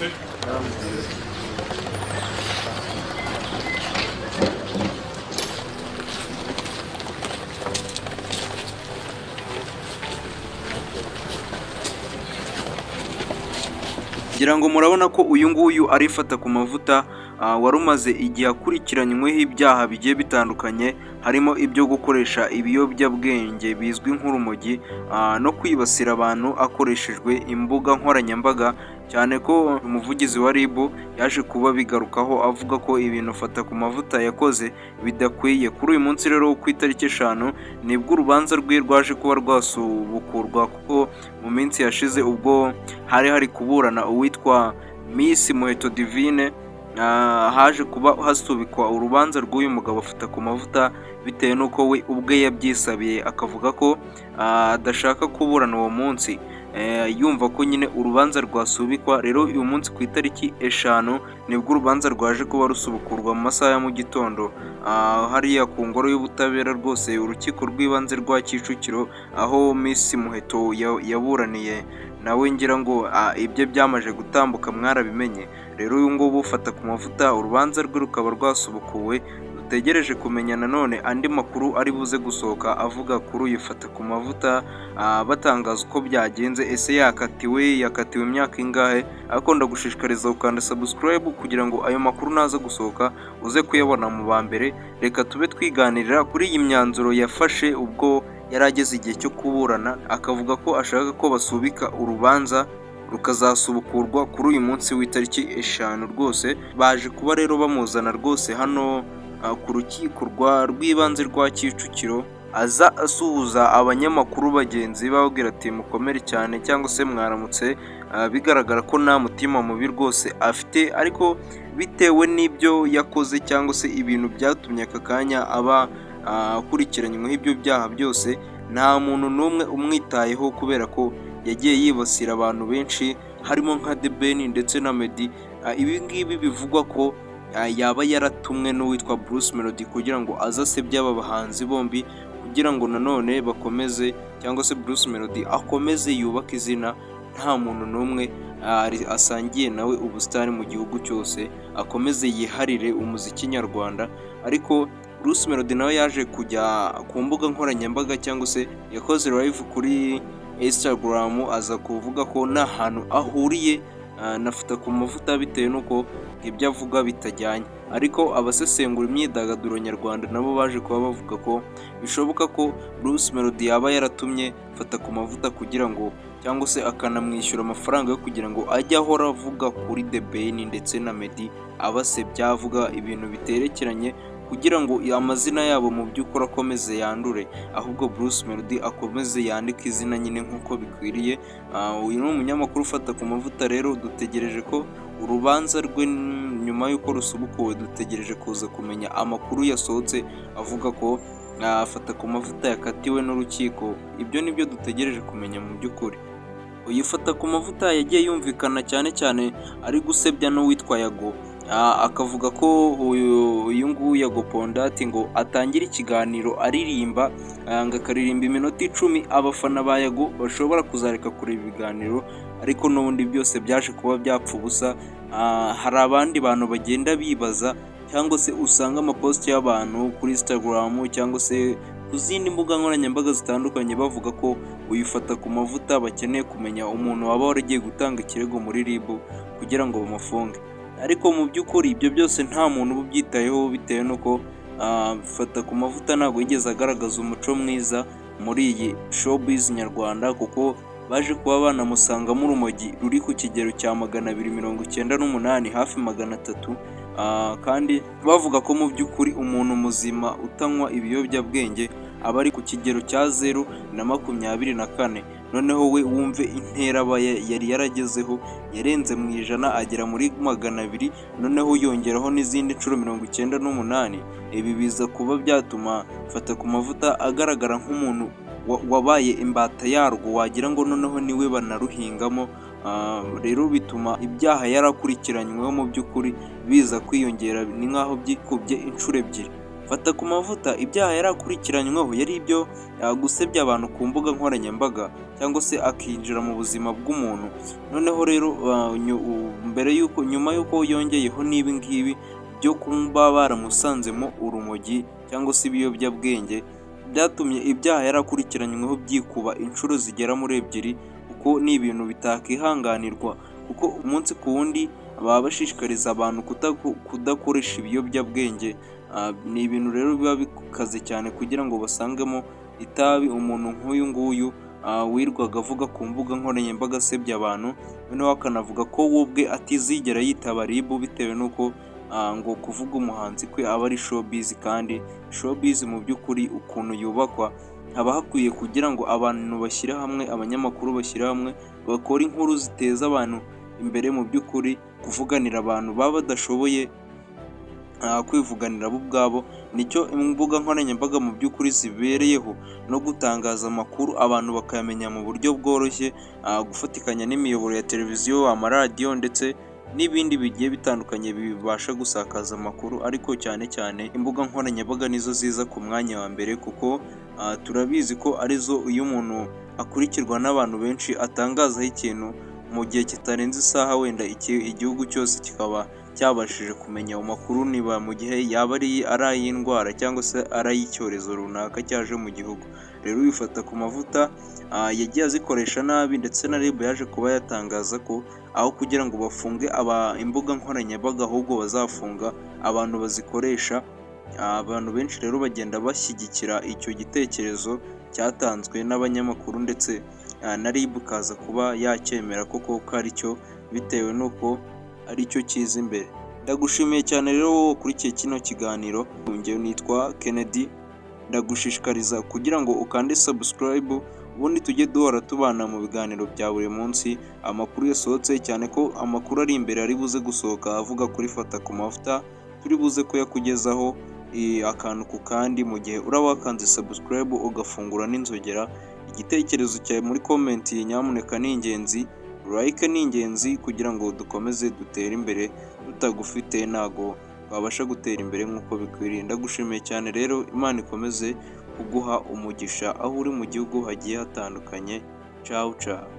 Mwaramutse. ngira ngo murabona ko uyu nguyu arifata ku mavuta wari umaze igihe akurikiranyweho ibyaha bigiye bitandukanye, harimo ibyo gukoresha ibiyobyabwenge bizwi nk'urumogi no kwibasira abantu akoreshejwe imbuga nkoranyambaga, cyane ko umuvugizi wa RIB yaje kuba bigarukaho avuga ko ibintu fata ku mavuta yakoze bidakwiye. Kuri uyu munsi rero ku itariki 5 nibwo urubanza rwe rwaje kuba rwasubukurwa, kuko mu minsi yashize ubwo hari kuburana uwitwa Miss Muheto Divine haje kuba hasubikwa urubanza rw'uyu mugabo afata ku mavuta, bitewe n'uko we ubwe yabyisabiye akavuga ko adashaka kuburana uwo munsi, yumva ko nyine urubanza rwasubikwa. Rero uyu munsi ku itariki 5 nibwo urubanza rwaje kuba rusubukurwa mu masaha ya mu gitondo hariya ku ngoro y'ubutabera, rwose urukiko rw'ibanze rwa Kicukiro, aho Miss Muheto yaburaniye nawe. Ngira ngo ibyo byamaje gutambuka mwarabimenye. Rero uyu ngubu ufata ku mavuta urubanza rwe rukaba rwasubukuwe, dutegereje kumenya nanone andi makuru ari buze gusohoka avuga kuri uyu fata ku mavuta, batangaza uko byagenze, ese yakatiwe imyaka ingahe. Ariko ndagushishikariza gukanda subscribe kugira ngo ayo makuru naza gusohoka uze kuyabona mu ba mbere. Reka tube twiganirira kuri iyi myanzuro yafashe ubwo yari ageze igihe cyo kuburana, akavuga ko ashaka ko basubika urubanza rukazasubukurwa kuri uyu munsi w'itariki 5. Rwose baje kuba rero bamuzana rwose hano ku rukiko rw'ibanze rwa Kicukiro, aza asuhuza abanyamakuru bagenzi bababwira ati mukomere cyane cyangwa se mwaramutse, bigaragara ko nta mutima mubi rwose afite, ariko bitewe n'ibyo yakoze cyangwa se ibintu byatumye aka kanya aba akurikiranyweho ibyo byaha byose, nta muntu n'umwe umwitayeho, kubera ko yagiye yibasira abantu benshi harimo nka The Ben ndetse na Meddy. Ibi ngibi bivugwa ko yaba yaratumwe n'uwitwa Bruce Melody kugira ngo azasebye aba bahanzi bombi, kugira ngo nanone bakomeze cyangwa se Bruce Melody akomeze yubaka izina, nta muntu n'umwe asangiye nawe ubusitani mu gihugu cyose, akomeze yiharire umuziki nyarwanda. Ariko Bruce Melody nawe yaje kujya ku mbuga nkoranyambaga cyangwa se yakoze live kuri Instagram, aza kuvuga ko nta hantu ahuriye nafata ku mavuta, bitewe n'uko ibyo avuga bitajyanye. Ariko abasesengura imyidagaduro nyarwanda nabo baje kuba bavuga ko bishoboka ko Bruce Melody yaba yaratumye fata ku mavuta kugira ngo, cyangwa se akanamwishyura amafaranga yo kugira ngo ajye ahora avuga kuri The Ben ndetse na Meddy, abasebya avuga ibintu biterekeranye, kugira ngo amazina yabo mu by'ukuri akomeze yandure, ahubwo Bruce Melody akomeze yandike izina nyine nk'uko bikwiriye. Uyu ni umunyamakuru ufata ku mavuta. Rero dutegereje ko urubanza rwe nyuma y'uko rusubukuwe, dutegereje kuza kumenya amakuru yasohotse avuga ko afata ku mavuta yakatiwe n'urukiko. Ibyo nibyo dutegereje kumenya mu by'ukuri. Uyu fata ku mavuta yagiye yumvikana cyane cyane ari gusebya n'uwitwa Yago, akavuga ko uyu nguyu Yago Pondati ngo atangira ikiganiro aririmba, ngo akaririmba iminota 10, abafana ba Yago bashobora kuzareka kureba ibiganiro, ariko n'ubundi byose byaje kuba byapfa ubusa. Hari abandi bantu bagenda bibaza, cyangwa se usanga amaposti y'abantu kuri Instagram cyangwa se ku zindi mbuga nkoranyambaga zitandukanye bavuga ko uyifata ku mavuta bakeneye kumenya umuntu waba waragiye gutanga ikirego muri RIB kugira ngo bamufunge. Ariko mu by'ukuri ibyo byose nta muntu ubyitayeho, bitewe n'uko fata ku mavuta ntabwo yigeze agaragaza umuco mwiza muri iyi showbiz nyarwanda, kuko baje kuba banamusangamo urumogi ruri ku kigero cya 298 hafi 300, kandi bavuga ko mu by'ukuri umuntu muzima utanywa ibiyobyabwenge aba ari ku kigero cya 0.24. Noneho we wumve intera aba yari yaragezeho, yarenze mu ijana agera muri 200, noneho yongeraho n'izindi nshuro 98. Ibi biza kuba byatuma fata ku mavuta agaragara nk'umuntu wabaye imbata yarwo, wagira ngo noneho niwe banaruhingamo. Rero bituma ibyaha yarakurikiranyweho mu by'ukuri biza kwiyongera, ni nk'aho byikubye inshuro ebyiri. Fata ku mavuta ibyaha yari akurikiranyweho yari ibyo gusebya abantu ku mbuga nkoranyambaga cyangwa se akinjira mu buzima bw'umuntu. Noneho rero nyuma y'uko yongeyeho n'ibi ngibi byo kuba baramusanzemo urumogi cyangwa se ibiyobyabwenge, byatumye ibyaha yari akurikiranyweho byikuba inshuro zigera muri ebyiri, kuko ni ibintu bitakihanganirwa, kuko umunsi ku wundi baba bashishikariza abantu kudakoresha ibiyobyabwenge. Ni ibintu rero biba bikaze cyane kugira ngo basangemo itabi. Umuntu nk'uyu nguyu wirwaga avuga ku mbuga nkoranyambaga asebya abantu, noneho akanavuga ko we ubwe atizigera yitaba RIB bitewe n'uko ngo kuvuga umuhanzi kwe aba ari showbiz, kandi showbiz mu by'ukuri ukuntu yubakwa haba hakwiye kugira ngo abantu bashyire hamwe, abanyamakuru bashyire hamwe, bakora inkuru ziteza abantu imbere. Mu by'ukuri kuvuganira abantu baba badashoboye kwivuganira bo ubwabo, nicyo imbuga nkoranyambaga mu by'ukuri zibereyeho, no gutangaza amakuru abantu bakayamenya mu buryo bworoshye, gufatikanya n'imiyoboro ya televiziyo, amaradiyo ndetse n'ibindi bigiye bitandukanye bibasha gusakaza amakuru. Ariko cyane cyane imbuga nkoranyambaga nizo ziza ku mwanya wa mbere, kuko turabizi ko arizo iyo umuntu akurikirwa n'abantu benshi atangazaho ikintu mu gihe kitarenze isaha, wenda igihugu cyose kikaba cyabashije kumenya ayo makuru, niba mu gihe yaba ari ay'indwara cyangwa se ari ay'icyorezo runaka cyaje mu gihugu. Rero Wifata ku mavuta yagiye azikoresha nabi, ndetse na RIB yaje kuba yatangaza ko aho kugira ngo bafunge imbuga nkoranyambaga, ahubwo bazafunga abantu bazikoresha. Abantu benshi rero bagenda bashyigikira icyo gitekerezo cyatanzwe n'abanyamakuru, ndetse na RIB kaza kuba yacyemera koko ko ari cyo, bitewe n'uko ari cyo kiza imbere. Ndagushimiye cyane rero wowe ukurikiye kino kiganiro. Njyewe nitwa Kennedy, ndagushishikariza kugira ngo ukande subscribe, ubundi tujye duhora tubana mu biganiro bya buri munsi, amakuru yasohotse, cyane ko amakuru ari imbere ari buze gusohoka avuga kuri Fata ku mavuta, turi buze kuyakugezaho akantu ku kandi, mu gihe uraba wakanze subscribe ugafungura n'inzogera. Igitekerezo cyawe muri comment nyamuneka ni ingenzi, like ni ingenzi, kugira ngo dukomeze dutere imbere. Tutagufite ntago twabasha gutera imbere nk'uko bikwiriye. Ndagushimiye cyane rero, Imana ikomeze kuguha umugisha aho uri mu gihugu hagiye hatandukanye. Ciao ciao.